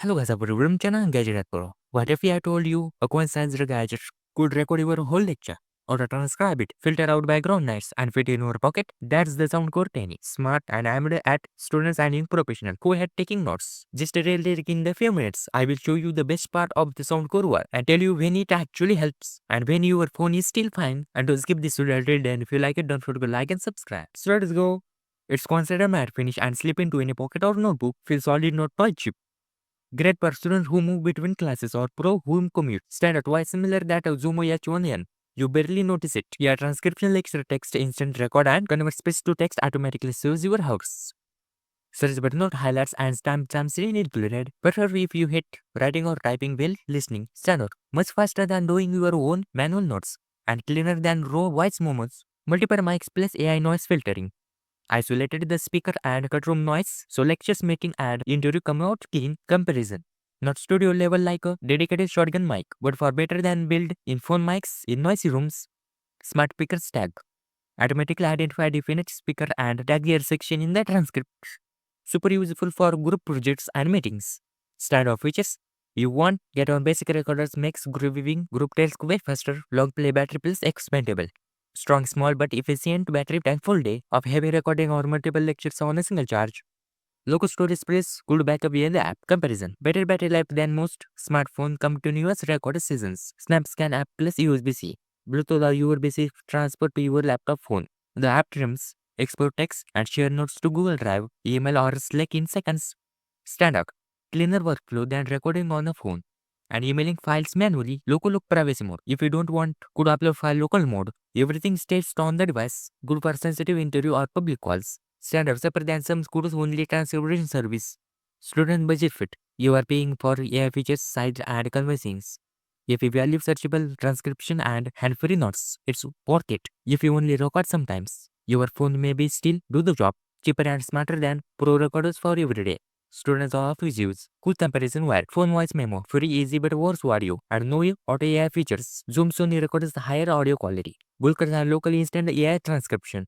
Hello guys, welcome channel Gadget Pro. What if I told you a coincidence gadget could record your whole lecture or transcribe it, filter out background noise and fit in your pocket? That's the Soundcore AI. Smart and aimed at students and young professionals who had taking notes. Just really in the few minutes, I will show you the best part of the Soundcore Work and tell you when it actually helps and when your phone is still fine. And don't skip this video till then. If you like it, don't forget to like and subscribe. So let's go. It's considered matte finish and slip into any pocket or notebook. Feel solid, not toy chip. Great for students who move between classes or pro whom commute. Standard wise similar that of Zoom H1N. You barely notice it. Your transcription lecture text instant record and convert speech to text automatically saves your hours. Search but not highlights and timestamps included. Better if you hit writing or typing while listening. Standard. Much faster than doing your own manual notes. And cleaner than raw voice moments. Multiple mics plus AI noise filtering. Isolated the speaker and cut room noise, so lectures making and interview come out clean comparison. Not studio level like a dedicated shotgun mic, but for better than build in phone mics in noisy rooms. Smart speakers tag. Automatically identify definite speaker and tag your section in the transcript. Super useful for group projects and meetings. Standard features. You want get on basic recorders makes group viewing group tales way faster. Long play battery plus expandable. Strong, small but efficient battery tank full day of heavy recording or multiple lectures on a single charge. Local storage space, good backup via the app. Comparison. Better battery life than most smartphone continuous record seasons. SnapScan app plus USB-C. Bluetooth or USB-C transport to your laptop phone. The app trims, export text and share notes to Google Drive, email or Slack in seconds. Standard. Cleaner workflow than recording on a phone. And emailing files manually, local privacy mode. If you don't want, could upload file local mode. Everything stays on the device. Good for sensitive interview or public calls. Standard separate than some schools only transcription service. Student budget fit. You are paying for AI features, size and conversations. If you value searchable transcription and hand-free notes, it's worth it. If you only record sometimes, your phone may be still do the job. Cheaper and smarter than pro recorders for every day. Students of use. Cool comparison wire. Phone voice memo. Very easy but worse audio. And no auto AI features. Zoom Sony records the higher audio quality. Bulkers and local instant AI transcription.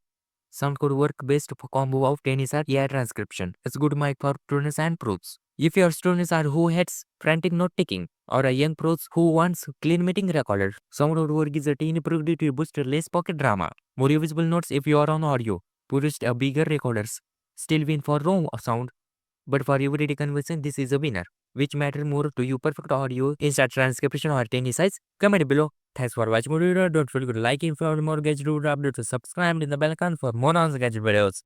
Soundcore Work based combo of tennis and AI transcription. It's good mic for students and pros. If your students are who hates frantic note taking or a young pros who wants clean meeting recorder, Soundcore Work is a teeny productivity booster less pocket drama. More visible notes if you are on audio. Purist a bigger recorders. Still win for raw sound. But for everyday conversion, this is a winner. Which matter more to you, perfect audio, instant transcription or tiny size? Comment below. Thanks for watching my video. Don't forget to like if you want more gadget updates, subscribe in the bell icon for more on gadget videos.